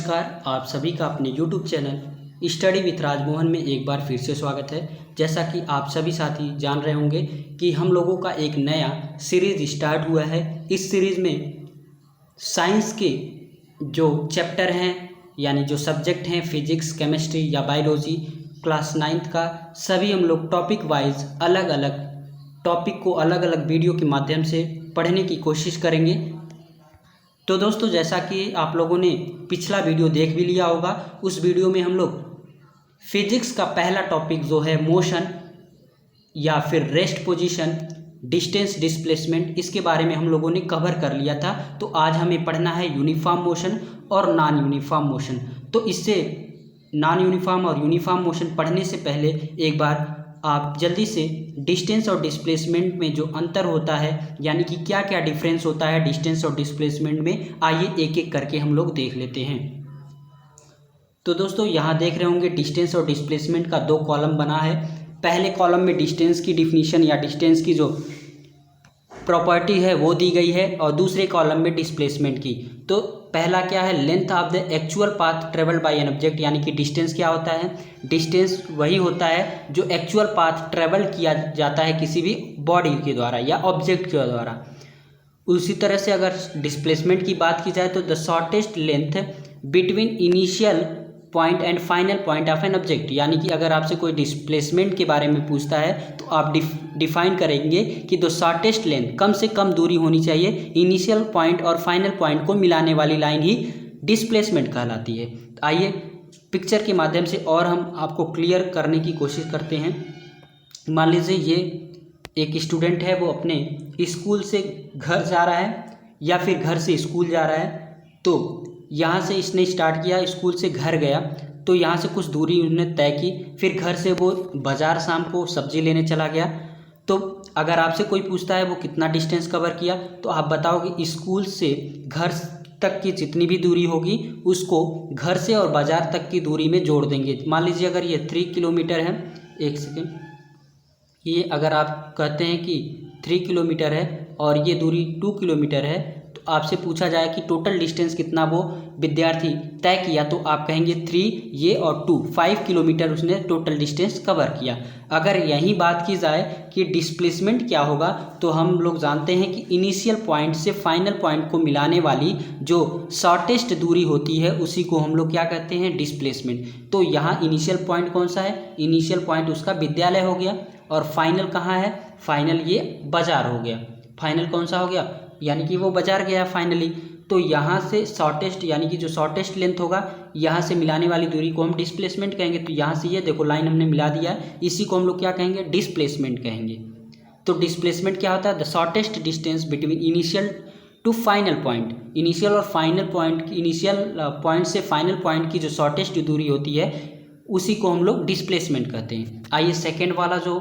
नमस्कार, आप सभी का अपने YouTube channel study with Rajmohan में एक बार फिर से स्वागत है। जैसा कि आप सभी साथी जान रहे होंगे कि हम लोगों का एक नया सीरीज़ स्टार्ट हुआ है। इस सीरीज़ में साइंस के जो चैप्टर हैं यानी जो सब्जेक्ट हैं फिजिक्स, केमिस्ट्री या बायोलॉजी क्लास 9th का सभी हम लोग टॉपिक वाइज अलग अलग टॉपिक को अलग अलग वीडियो के माध्यम से पढ़ने की कोशिश करेंगे। तो दोस्तों, जैसा कि आप लोगों ने पिछला वीडियो देख भी लिया होगा, उस वीडियो में हम लोग फिजिक्स का पहला टॉपिक जो है मोशन या फिर रेस्ट पोजीशन, डिस्टेंस, डिस्प्लेसमेंट, इसके बारे में हम लोगों ने कवर कर लिया था। तो आज हमें पढ़ना है यूनिफॉर्म मोशन और नॉन यूनिफॉर्म मोशन। तो इससे नॉन यूनिफॉर्म और यूनिफॉर्म मोशन पढ़ने से पहले एक बार आप जल्दी से डिस्टेंस और डिस्प्लेसमेंट में जो अंतर होता है यानी कि क्या क्या डिफरेंस होता है डिस्टेंस और डिस्प्लेसमेंट में, आइए एक एक करके हम लोग देख लेते हैं। तो दोस्तों, यहाँ देख रहे होंगे डिस्टेंस और डिस्प्लेसमेंट का दो कॉलम बना है। पहले कॉलम में डिस्टेंस की डिफिनीशन या डिस्टेंस की जो प्रॉपर्टी है वो दी गई है और दूसरे कॉलम में डिस्प्लेसमेंट की। तो पहला क्या है, length of the actual path travelled by an object, यानी कि डिस्टेंस क्या होता है। डिस्टेंस वही होता है जो एक्चुअल पाथ ट्रेवल किया जाता है किसी भी बॉडी के द्वारा या ऑब्जेक्ट के द्वारा। उसी तरह से अगर डिस्प्लेसमेंट की बात की जाए तो the shortest length between initial point and final point of an object, यानी कि अगर आपसे कोई डिस्प्लेसमेंट के बारे में पूछता है तो आप डिफाइन करेंगे कि द शॉर्टेस्ट लेंथ, कम से कम दूरी होनी चाहिए इनिशियल पॉइंट और फाइनल पॉइंट को मिलाने वाली लाइन ही डिस्प्लेसमेंट कहलाती है। आइए पिक्चर के माध्यम से और हम आपको क्लियर करने की कोशिश करते हैं। मान लीजिए ये एक स्टूडेंट है, वो अपने स्कूल से घर जा रहा है या फिर घर से स्कूल जा रहा है। तो यहाँ से इसने स्टार्ट किया, स्कूल से घर गया, तो यहाँ से कुछ दूरी उसने तय की, फिर घर से वो बाज़ार शाम को सब्जी लेने चला गया। तो अगर आपसे कोई पूछता है वो कितना डिस्टेंस कवर किया, तो आप बताओगे स्कूल से घर तक की जितनी भी दूरी होगी उसको घर से और बाज़ार तक की दूरी में जोड़ देंगे। मान लीजिए अगर ये 3 किलोमीटर है, एक सेकेंड, ये अगर आप कहते हैं कि 3 किलोमीटर है और ये दूरी 2 किलोमीटर है, तो आपसे पूछा जाए कि टोटल डिस्टेंस कितना वो विद्यार्थी तय किया, तो आप कहेंगे 3 ये और 2, 5 किलोमीटर उसने टोटल डिस्टेंस कवर किया। अगर यही बात की जाए कि डिस्प्लेसमेंट क्या होगा, तो हम लोग जानते हैं कि इनिशियल पॉइंट से फाइनल पॉइंट को मिलाने वाली जो शॉर्टेस्ट दूरी होती है उसी को हम लोग क्या कहते हैं, डिस्प्लेसमेंट। तो यहाँ इनिशियल पॉइंट कौन सा है, इनिशियल पॉइंट उसका विद्यालय हो गया, और फाइनल कहाँ है, फाइनल ये बाजार हो गया। फाइनल कौन सा हो गया, यानी कि वो बाजार गया फाइनली। तो यहाँ से शॉर्टेस्ट यानी कि जो शॉर्टेस्ट लेंथ होगा, यहाँ से मिलाने वाली दूरी को हम डिस्प्लेसमेंट कहेंगे। तो यहाँ से ये देखो लाइन हमने मिला दिया है, इसी को हम लोग क्या कहेंगे, डिस्प्लेसमेंट कहेंगे। तो डिस्प्लेसमेंट क्या होता है, the shortest distance between initial to final point, initial और फाइनल पॉइंट, इनिशियल पॉइंट से फाइनल पॉइंट की जो शॉर्टेस्ट दूरी होती है उसी को हम लोग डिस्प्लेसमेंट कहते हैं। आइए सेकेंड वाला जो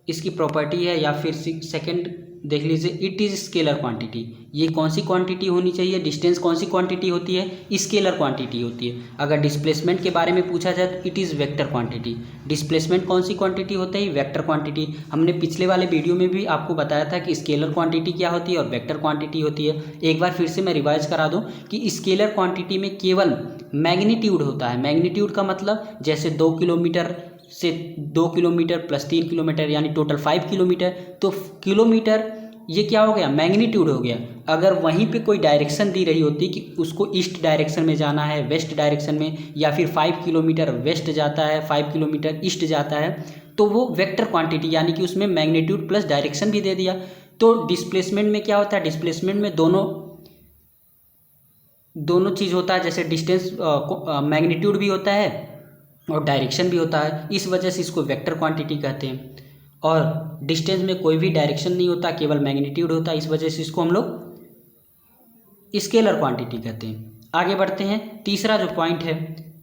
इसकी प्रॉपर्टी है या फिर सेकेंड देख लीजिए, इट इज़ स्केलर क्वांटिटी। ये कौन सी क्वांटिटी होनी चाहिए, डिस्टेंस कौन सी क्वांटिटी होती है, स्केलर क्वांटिटी होती है। अगर डिस्प्लेसमेंट के बारे में पूछा जाए तो it is vector quantity. Displacement कौन सी क्वांटिटी होता है, वेक्टर क्वांटिटी। हमने पिछले वाले वीडियो में भी आपको बताया था कि स्केलर क्वांटिटी क्या होती है और वेक्टर क्वांटिटी होती है। एक बार फिर से मैं रिवाइज करा दूँ कि स्केलर क्वांटिटी में केवल मैग्नीट्यूड होता है। मैग्नीट्यूड का मतलब जैसे 2 किलोमीटर से 2 किलोमीटर प्लस 3 किलोमीटर यानी टोटल 5 किलोमीटर। तो किलोमीटर ये क्या हो गया, मैग्नीट्यूड हो गया। अगर वहीं पे कोई डायरेक्शन दी रही होती कि उसको ईस्ट डायरेक्शन में जाना है, वेस्ट डायरेक्शन में, या फिर 5 किलोमीटर वेस्ट जाता है, 5 किलोमीटर ईस्ट जाता है, तो वो वेक्टर क्वांटिटी यानी कि उसमें मैग्नीट्यूड प्लस डायरेक्शन भी दे दिया। तो डिस्प्लेसमेंट में क्या होता है, डिस्प्लेसमेंट में दोनों चीज़ होता है। जैसे डिस्टेंस मैग्नीट्यूड भी होता है और डायरेक्शन भी होता है, इस वजह से इसको वेक्टर क्वांटिटी कहते हैं। और डिस्टेंस में कोई भी डायरेक्शन नहीं होता, केवल मैग्नीट्यूड होता है, इस वजह से इसको हम लोग स्केलर क्वांटिटी कहते हैं। आगे बढ़ते हैं, तीसरा जो पॉइंट है,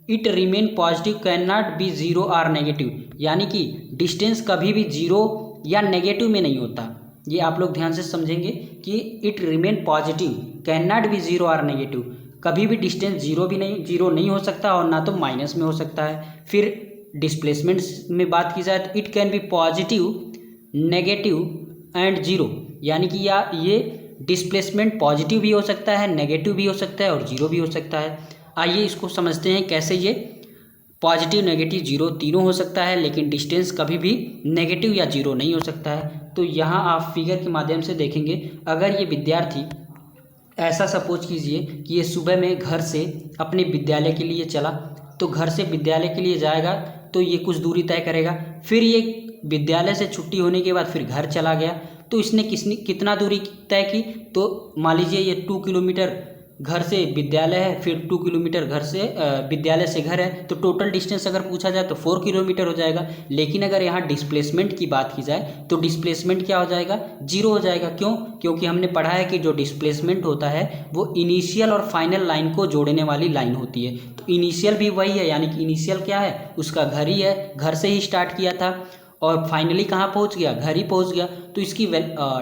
it remain positive can not be zero or negative, यानी कि डिस्टेंस कभी भी जीरो या नेगेटिव में नहीं होता। ये आप लोग ध्यान से समझेंगे कि it remain positive can not be zero or negative, कभी भी डिस्टेंस जीरो नहीं हो सकता और ना तो माइनस में हो सकता है। फिर डिस्प्लेसमेंट में बात की जाए तो it can be positive, negative and zero, यानी कि ये डिस्प्लेसमेंट पॉजिटिव भी हो सकता है, नेगेटिव भी हो सकता है और जीरो भी हो सकता है। आइए इसको समझते हैं कैसे ये पॉजिटिव नेगेटिव जीरो तीनों हो सकता है, लेकिन डिस्टेंस कभी भी नेगेटिव या जीरो नहीं हो सकता है। तो यहाँ आप फिगर के माध्यम से देखेंगे, अगर ये विद्यार्थी ऐसा सपोज कीजिए कि ये सुबह में घर से अपने विद्यालय के लिए चला, तो घर से विद्यालय के लिए जाएगा तो ये कुछ दूरी तय करेगा, फिर ये विद्यालय से छुट्टी होने के बाद फिर घर चला गया, तो इसने कितना दूरी तय की, तो मान लीजिए ये 2 किलोमीटर घर से विद्यालय है, फिर 2 किलोमीटर घर से विद्यालय से घर है, तो टोटल डिस्टेंस अगर पूछा जाए तो 4 किलोमीटर हो जाएगा। लेकिन अगर यहाँ डिस्प्लेसमेंट की बात की जाए तो डिस्प्लेसमेंट क्या हो जाएगा, जीरो हो जाएगा। क्यों? क्योंकि हमने पढ़ा है कि जो डिस्प्लेसमेंट होता है वो इनिशियल और फाइनल लाइन को जोड़ने वाली लाइन होती है। तो इनिशियल भी वही है, यानी कि इनिशियल क्या है, उसका घर ही है, घर से ही स्टार्ट किया था, और फाइनली कहाँ पहुँच गया, घर ही पहुँच गया, तो इसकी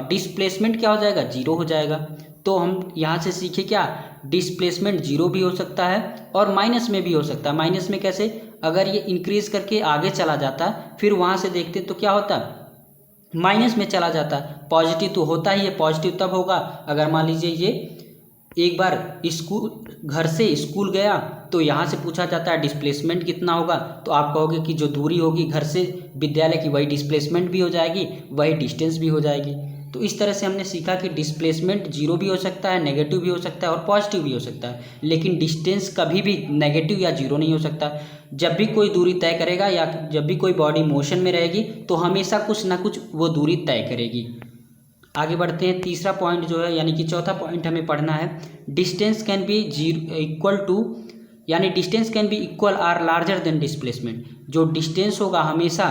डिस्प्लेसमेंट क्या हो जाएगा, जीरो हो जाएगा। तो हम यहाँ से सीखे क्या, डिस्प्लेसमेंट जीरो भी हो सकता है और माइनस में भी हो सकता है। माइनस में कैसे, अगर ये इंक्रीज करके आगे चला जाता फिर वहाँ से देखते तो क्या होता, माइनस में चला जाता। पॉजिटिव तो होता ही है, पॉजिटिव तब होगा अगर मान लीजिए ये एक बार घर से स्कूल गया, तो यहाँ से पूछा जाता है डिस्प्लेसमेंट कितना होगा, तो आप कहोगे कि जो दूरी होगी घर से विद्यालय की वही डिस्प्लेसमेंट भी हो जाएगी, वही डिस्टेंस भी हो जाएगी। तो इस तरह से हमने सीखा कि डिस्प्लेसमेंट जीरो भी हो सकता है, नेगेटिव भी हो सकता है और पॉजिटिव भी हो सकता है, लेकिन डिस्टेंस कभी भी नेगेटिव या जीरो नहीं हो सकता। जब भी कोई दूरी तय करेगा या जब भी कोई बॉडी मोशन में रहेगी तो हमेशा कुछ ना कुछ वो दूरी तय करेगी। आगे बढ़ते हैं, तीसरा पॉइंट जो है, यानी कि चौथा पॉइंट हमें पढ़ना है, distance can be equal to, यानी distance can be equal or larger than displacement. जो डिस्टेंस होगा हमेशा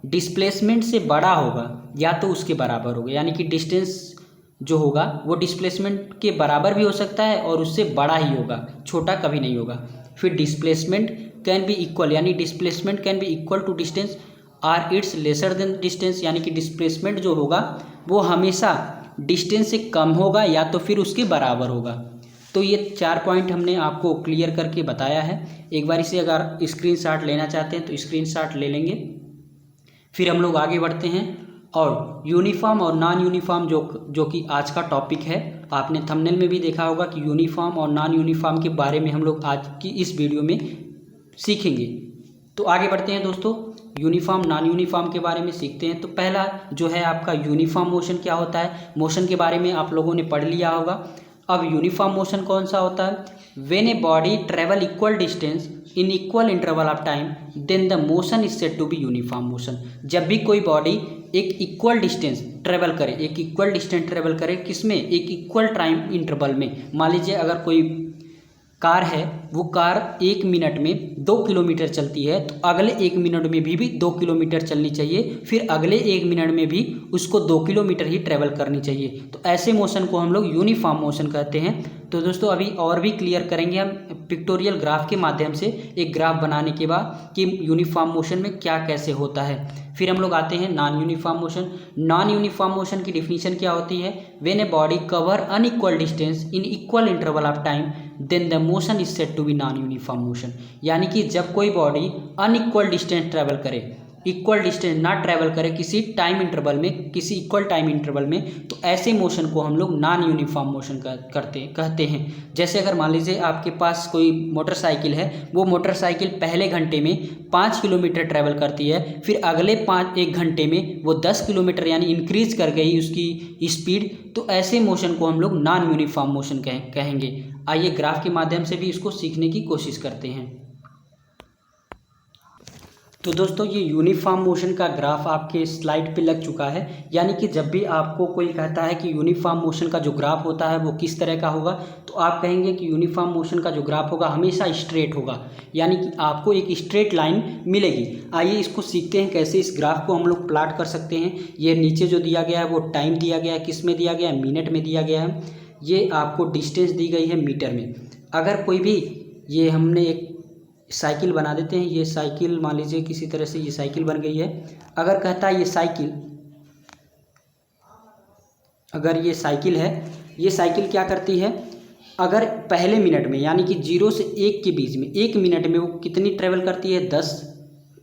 डिस्प्लेसमेंट से बड़ा होगा या तो उसके बराबर होगा, यानी कि डिस्टेंस जो होगा वो डिस्प्लेसमेंट के बराबर भी हो सकता है और उससे बड़ा ही होगा, छोटा कभी नहीं होगा। फिर डिस्प्लेसमेंट कैन बी इक्वल, यानी displacement can be equal to distance or it's lesser than distance, यानी कि डिस्प्लेसमेंट जो होगा वो हमेशा डिस्टेंस से कम होगा या तो फिर उसके बराबर होगा। तो ये 4 पॉइंट हमने आपको क्लियर करके बताया है। एक बार इसे अगर स्क्रीनशॉट लेना चाहते हैं तो स्क्रीनशॉट ले लेंगे। फिर हम लोग आगे बढ़ते हैं और यूनिफॉर्म और नॉन यूनिफॉर्म जो कि आज का टॉपिक है, आपने थंबनेल में भी देखा होगा कि यूनिफॉर्म और नॉन यूनिफॉर्म के बारे में हम लोग आज की इस वीडियो में सीखेंगे। तो आगे बढ़ते हैं दोस्तों, यूनिफॉर्म नॉन यूनिफॉर्म के बारे में सीखते हैं। तो पहला जो है आपका यूनिफॉर्म मोशन क्या होता है, मोशन के बारे में आप लोगों ने पढ़ लिया होगा। अब यूनिफॉर्म मोशन कौन सा होता है, when a body travel equal distance in equal interval of time then the motion is said to be uniform motion. जब भी कोई बॉडी एक इक्वल डिस्टेंस ट्रेवल करे, एक इक्वल डिस्टेंस ट्रेवल करे, किसमें, एक इक्वल टाइम इंटरवल में। मान लीजिए अगर कोई कार है, वो कार 1 मिनट में 2 किलोमीटर चलती है, तो अगले 1 मिनट में भी 2 किलोमीटर चलनी चाहिए, फिर अगले 1 मिनट में भी उसको 2 किलोमीटर ही ट्रेवल करनी चाहिए। तो ऐसे मोशन को हम लोग यूनिफॉर्म मोशन कहते हैं। तो दोस्तों अभी और भी क्लियर करेंगे हम पिक्टोरियल ग्राफ के माध्यम से, एक ग्राफ बनाने के बाद कि यूनिफॉर्म मोशन में क्या कैसे होता है। फिर हम लोग आते हैं non uniform motion. Non uniform motion की डिफिनीशन क्या होती है, when a body cover unequal distance in equal interval of time then the motion is said to be non uniform motion. यानी कि जब कोई बॉडी अनइक्वल डिस्टेंस ट्रेवल करे, equal distance ना ट्रैवल करे किसी टाइम इंटरवल में, किसी इक्वल टाइम इंटरवल में, तो ऐसे मोशन को हम लोग नॉन यूनिफॉर्म मोशन कहते हैं। जैसे अगर मान लीजिए आपके पास कोई मोटरसाइकिल है, वो मोटरसाइकिल पहले घंटे में 5 किलोमीटर ट्रैवल करती है, फिर अगले 1 घंटे में वो 10 किलोमीटर यानी इंक्रीज कर गई उसकी स्पीड, तो ऐसे मोशन को हम लोग नॉन यूनिफॉर्म मोशन कहेंगे। आइए ग्राफ के माध्यम से भी इसको सीखने की कोशिश करते हैं। तो दोस्तों ये यूनिफॉर्म मोशन का ग्राफ आपके स्लाइड पे लग चुका है। यानी कि जब भी आपको कोई कहता है कि यूनिफॉर्म मोशन का जो ग्राफ होता है वो किस तरह का होगा, तो आप कहेंगे कि यूनिफॉर्म मोशन का जो ग्राफ होगा हमेशा स्ट्रेट होगा, यानी कि आपको एक स्ट्रेट लाइन मिलेगी। आइए इसको सीखते हैं कैसे इस ग्राफ को हम लोग प्लाट कर सकते हैं। ये नीचे जो दिया गया है वो टाइम दिया गया है, किस में दिया गया है, मिनट में दिया गया है। ये आपको डिस्टेंस दी गई है मीटर में। अगर कोई भी, ये हमने एक साइकिल बना देते हैं, ये साइकिल मान लीजिए किसी तरह से ये साइकिल बन गई है। अगर कहता है ये साइकिल, अगर ये साइकिल है, ये साइकिल क्या करती है, अगर पहले मिनट में यानी कि 0 से 1 के बीच में 1 मिनट में वो कितनी ट्रेवल करती है, 10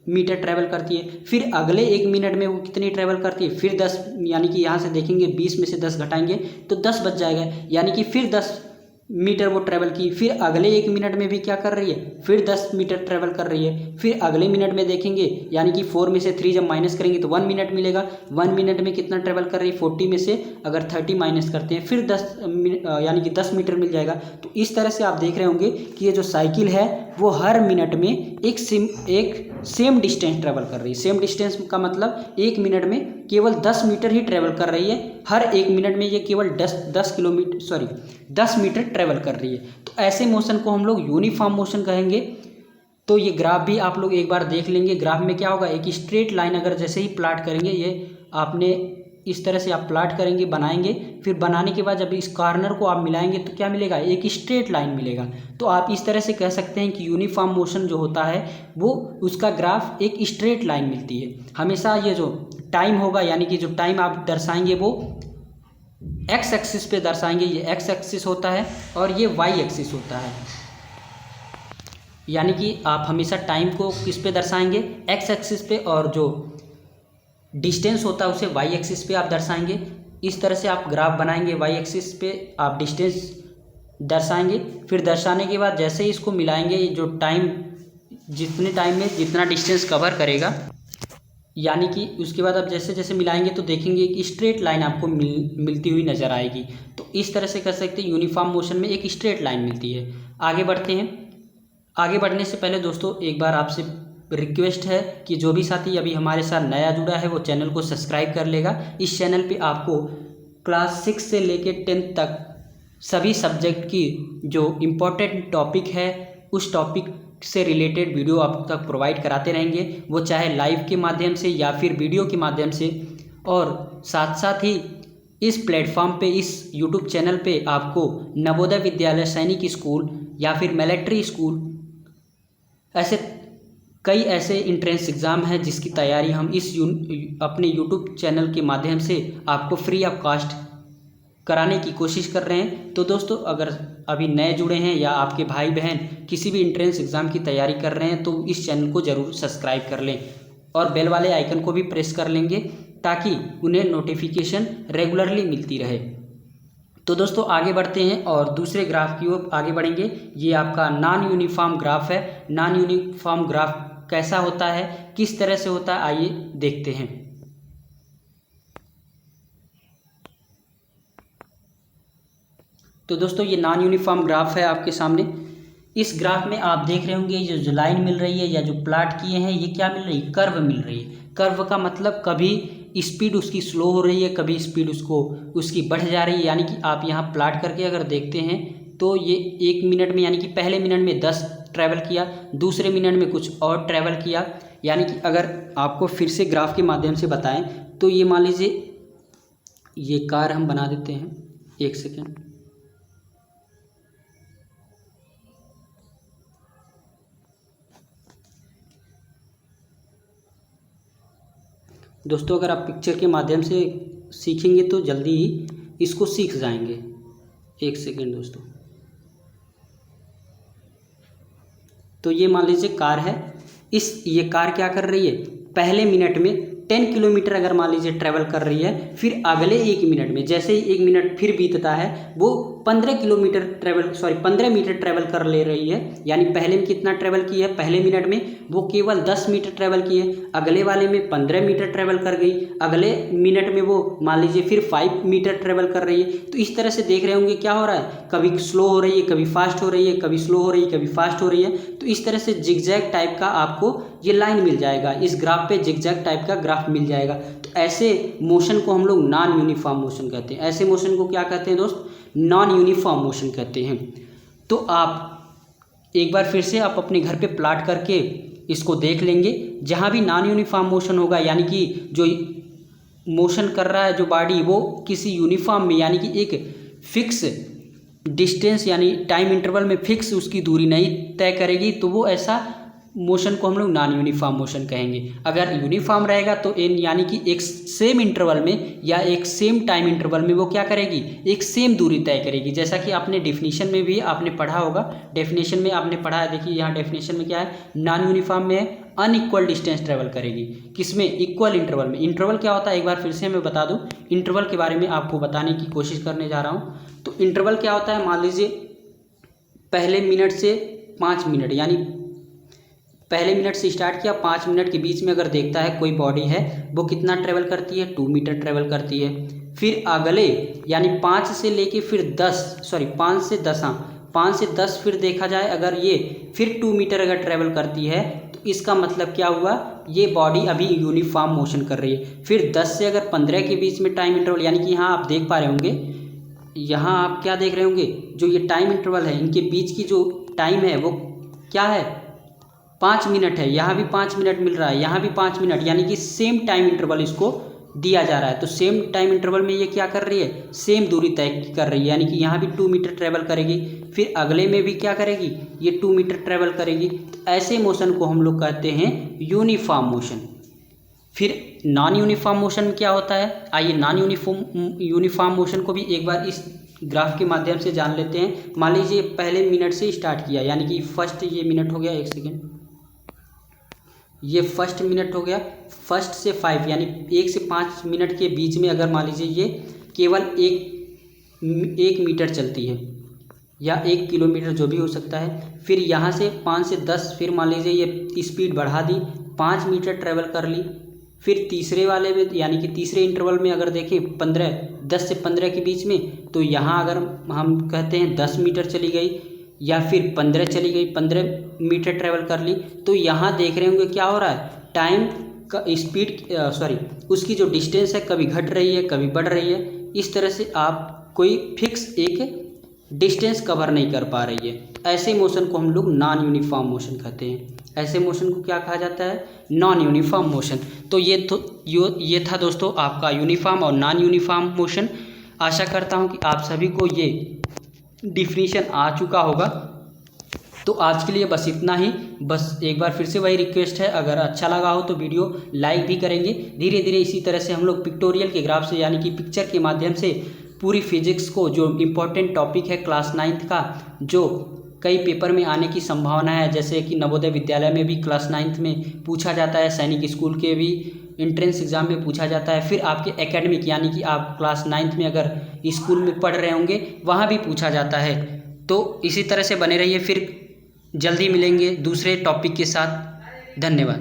मीटर ट्रेवल करती है। फिर अगले 1 मिनट में वो कितनी ट्रेवल करती है, फिर 10, यानी कि यहाँ से देखेंगे 20 में से 10 घटाएंगे तो 10 बच जाएगा, यानी कि फिर 10 मीटर वो ट्रैवल की, फिर अगले 1 मिनट में भी क्या कर रही है, फिर 10 मीटर ट्रैवल कर रही है, फिर अगले मिनट में देखेंगे यानी कि 4 में से 3 जब माइनस करेंगे तो 1 मिनट मिलेगा। 1 मिनट में कितना ट्रैवल कर रही है, 40 में से अगर 30 माइनस करते हैं फिर 10 यानी कि 10 मीटर मिल जाएगा। तो इस तरह से आप देख रहे होंगे कि ये जो साइकिल है वो हर मिनट में एक सेम डिस्टेंस ट्रैवल कर रही है। सेम डिस्टेंस का मतलब 1 मिनट में केवल 10 मीटर ही ट्रैवल कर रही है। हर 1 मिनट में ये केवल 10 मीटर ट्रैवल कर रही है। तो ऐसे मोशन को हम लोग यूनिफॉर्म मोशन कहेंगे। तो ये ग्राफ भी आप लोग एक बार देख लेंगे। ग्राफ में क्या होगा, एक स्ट्रेट लाइन अगर जैसे ही प्लाट करेंगे, ये आपने इस तरह से आप प्लाट करेंगे, बनाएंगे, फिर बनाने के बाद जब इस कॉर्नर को आप मिलाएंगे तो क्या मिलेगा, एक स्ट्रेट लाइन मिलेगा। तो आप इस तरह से कह सकते हैं कि यूनिफॉर्म मोशन जो होता है वो उसका ग्राफ एक स्ट्रेट लाइन मिलती है। हमेशा ये जो टाइम होगा यानी कि जो टाइम आप दर्शाएंगे वो एक्स एक्सिस पे दर्शाएंगे, ये एक्स एक्सिस होता है और ये वाई एक्सिस होता है। यानी कि आप हमेशा टाइम को किस पे दर्शाएंगे, एक्स एक्सिस पे, और जो डिस्टेंस होता है उसे वाई एक्सिस पे आप दर्शाएंगे। इस तरह से आप ग्राफ बनाएंगे, वाई एक्सिस पे आप डिस्टेंस दर्शाएंगे, फिर दर्शाने के बाद जैसे ही इसको मिलाएंगे, जो टाइम जितने टाइम में जितना डिस्टेंस कवर करेगा, यानी कि उसके बाद आप जैसे जैसे मिलाएंगे तो देखेंगे कि स्ट्रेट लाइन आपको मिलती हुई नज़र आएगी। तो इस तरह से कर सकते हैं, यूनिफॉर्म मोशन में एक स्ट्रेट लाइन मिलती है। आगे बढ़ते हैं। आगे बढ़ने से पहले दोस्तों एक बार आपसे रिक्वेस्ट है कि जो भी साथी अभी हमारे साथ नया जुड़ा है वो चैनल को सब्सक्राइब कर लेगा। इस चैनल पे आपको क्लास 6 से लेकर 10th तक सभी सब्जेक्ट की जो इम्पोर्टेंट टॉपिक है उस टॉपिक से रिलेटेड वीडियो आप तक प्रोवाइड कराते रहेंगे, वो चाहे लाइव के माध्यम से या फिर वीडियो के माध्यम से। और साथ साथ ही इस प्लेटफॉर्म पे, इस यूट्यूब चैनल पे आपको नवोदय विद्यालय, सैनिक स्कूल या फिर मिलिट्री स्कूल, ऐसे कई ऐसे इंट्रेंस एग्ज़ाम हैं जिसकी तैयारी हम इस अपने यूट्यूब चैनल के माध्यम से आपको फ्री ऑफ कास्ट कराने की कोशिश कर रहे हैं। तो दोस्तों अगर अभी नए जुड़े हैं या आपके भाई बहन किसी भी इंट्रेंस एग्ज़ाम की तैयारी कर रहे हैं तो इस चैनल को ज़रूर सब्सक्राइब कर लें और बेल वाले आइकन को भी प्रेस कर लेंगे ताकि उन्हें नोटिफिकेशन रेगुलरली मिलती रहे। तो दोस्तों आगे बढ़ते हैं और दूसरे ग्राफ की ओर आगे बढ़ेंगे। ये आपका नॉन यूनिफॉर्म ग्राफ है। नॉन यूनिफॉर्म ग्राफ कैसा होता है, किस तरह से होता है, आइए देखते हैं। तो दोस्तों ये नॉन यूनिफॉर्म ग्राफ है आपके सामने। इस ग्राफ में आप देख रहे होंगे ये जो लाइन मिल रही है या जो प्लाट किए हैं ये क्या मिल रही है, कर्व मिल रही है। कर्व का मतलब कभी स्पीड उसकी स्लो हो रही है, कभी स्पीड उसकी बढ़ जा रही है। यानी कि आप यहाँ प्लाट करके अगर देखते हैं तो ये 1 मिनट में यानी कि पहले मिनट में 10 ट्रैवल किया, दूसरे मिनट में कुछ और ट्रैवल किया। यानी कि अगर आपको फिर से ग्राफ के माध्यम से बताएं तो ये मान लीजिए ये कार हम बना देते हैं, 1 सेकेंड। दोस्तों अगर आप पिक्चर के माध्यम से सीखेंगे तो जल्दी ही इसको सीख जाएंगे। 1 सेकेंड दोस्तों। तो ये मान लीजिए कार है। ये कार क्या कर रही है, पहले मिनट में 10 किलोमीटर अगर मान लीजिए ट्रैवल कर रही है, फिर अगले 1 मिनट में जैसे ही 1 मिनट फिर बीतता है वो 15 मीटर ट्रैवल कर ले रही है। यानी पहले में कितना ट्रैवल की है, पहले मिनट में वो केवल 10 मीटर ट्रैवल की है, अगले वाले में 15 मीटर ट्रैवल कर गई, अगले मिनट में वो मान लीजिए फिर 5 मीटर ट्रैवल कर रही है। तो इस तरह से देख रहे होंगे क्या हो रहा है, कभी स्लो हो रही है, कभी फास्ट हो रही है, कभी स्लो हो रही है, कभी फास्ट हो रही है। तो इस तरह से जिगजैग टाइप का आपको ये लाइन मिल जाएगा, इस ग्राफ पे जिगजैग टाइप का ग्राफ मिल जाएगा। तो ऐसे मोशन को हम लोग नॉन यूनिफॉर्म मोशन कहते हैं। ऐसे मोशन को क्या कहते हैं दोस्त, नॉन यूनिफॉर्म मोशन कहते हैं। तो आप एक बार फिर से आप अपने घर पे प्लाट करके इसको देख लेंगे। जहाँ भी नॉन यूनिफॉर्म मोशन होगा यानी कि जो मोशन कर रहा है जो बॉडी वो किसी यूनिफॉर्म में यानी कि एक फिक्स डिस्टेंस यानी टाइम इंटरवल में फिक्स उसकी दूरी नहीं तय करेगी, तो वो ऐसा मोशन को हम लोग नॉन यूनिफॉर्म मोशन कहेंगे। अगर यूनिफॉर्म रहेगा तो यानी कि एक सेम इंटरवल में या एक सेम टाइम इंटरवल में वो क्या करेगी, एक सेम दूरी तय करेगी। जैसा कि आपने डेफिनेशन में भी आपने पढ़ा होगा, डेफिनेशन में आपने पढ़ा है, देखिए यहाँ डेफिनेशन में क्या है, नॉन यूनिफॉर्म में अनइक्वल डिस्टेंस ट्रेवल करेगी, किसमें, इक्वल इंटरवल में। इंटरवल क्या होता है एक बार फिर से मैं बता दूं, इंटरवल के बारे में आपको बताने की कोशिश करने जा रहा हूँ। तो इंटरवल क्या होता है, मान लीजिए पहले मिनट से 5 मिनट, यानी पहले मिनट से स्टार्ट किया, 5 मिनट के बीच में अगर देखता है कोई बॉडी है वो कितना ट्रेवल करती है, 2 मीटर ट्रेवल करती है। फिर अगले यानी 5 से लेके फिर 5 से 10, हाँ 5 से 10 फिर देखा जाए अगर ये फिर 2 मीटर अगर ट्रेवल करती है तो इसका मतलब क्या हुआ, ये बॉडी अभी यूनिफॉर्म मोशन कर रही है। फिर 10 से अगर 15 के बीच में टाइम इंटरवल, यानी कि यहाँ आप देख पा रहे होंगे, यहाँ आप क्या देख रहे होंगे, जो ये टाइम इंटरवल है इनके बीच की जो टाइम है वो क्या है, 5 मिनट है। यहाँ भी 5 मिनट मिल रहा है, यहाँ भी 5 मिनट, यानी कि सेम टाइम इंटरवल इसको दिया जा रहा है। तो सेम टाइम इंटरवल में ये क्या कर रही है, सेम दूरी तय कर रही है, यानी कि यहाँ भी 2 मीटर ट्रेवल करेगी, फिर अगले में भी क्या करेगी, ये 2 मीटर ट्रेवल करेगी। तो ऐसे मोशन को हम लोग कहते हैं यूनिफॉर्म मोशन। फिर नॉन यूनिफॉर्म मोशन क्या होता है, आइए नॉन यूनिफॉर्म मोशन को भी एक बार इस ग्राफ के माध्यम से जान लेते हैं। मान लीजिए पहले मिनट से स्टार्ट किया, यानी कि फर्स्ट ये मिनट हो गया, 1 सेकेंड, ये फर्स्ट मिनट हो गया, फर्स्ट से 5 यानी 1 से 5 मिनट के बीच में अगर मान लीजिए ये केवल 1 मीटर चलती है या 1 किलोमीटर जो भी हो सकता है। फिर यहाँ से 5 से 10 फिर मान लीजिए ये स्पीड बढ़ा दी, 5 मीटर ट्रेवल कर ली। फिर तीसरे वाले में यानी कि तीसरे इंटरवल में अगर देखें 10 से 15 के बीच में, तो यहाँ अगर हम कहते हैं 10 मीटर चली गई या फिर 15 चली गई, 15 मीटर ट्रेवल कर ली। तो यहाँ देख रहे होंगे क्या हो रहा है, टाइम का स्पीड उसकी जो डिस्टेंस है कभी घट रही है कभी बढ़ रही है। इस तरह से आप कोई फिक्स एक डिस्टेंस कवर नहीं कर पा रही है। ऐसे मोशन को हम लोग नॉन यूनिफॉर्म मोशन कहते हैं। ऐसे मोशन को क्या कहा जाता है, नॉन यूनिफॉर्म मोशन। तो ये था दोस्तों आपका यूनिफॉर्म और नॉन यूनिफॉर्म मोशन। आशा करता हूँ कि आप सभी को ये डिफिनीशन आ चुका होगा। तो आज के लिए बस इतना ही। बस एक बार फिर से वही रिक्वेस्ट है, अगर अच्छा लगा हो तो वीडियो लाइक भी करेंगे। धीरे धीरे इसी तरह से हम लोग पिक्टोरियल के ग्राफ से यानी कि पिक्चर के माध्यम से पूरी फिजिक्स को, जो इम्पोर्टेंट टॉपिक है क्लास 9th का, जो कई पेपर में आने की संभावना है, जैसे कि नवोदय विद्यालय में भी क्लास 9th में पूछा जाता है, सैनिक स्कूल के भी एंट्रेंस एग्जाम में पूछा जाता है, फिर आपके एकेडमिक यानी कि आप क्लास 9th में अगर स्कूल में पढ़ रहे होंगे वहाँ भी पूछा जाता है। तो इसी तरह से बने रहिए, फिर जल्दी मिलेंगे दूसरे टॉपिक के साथ। धन्यवाद।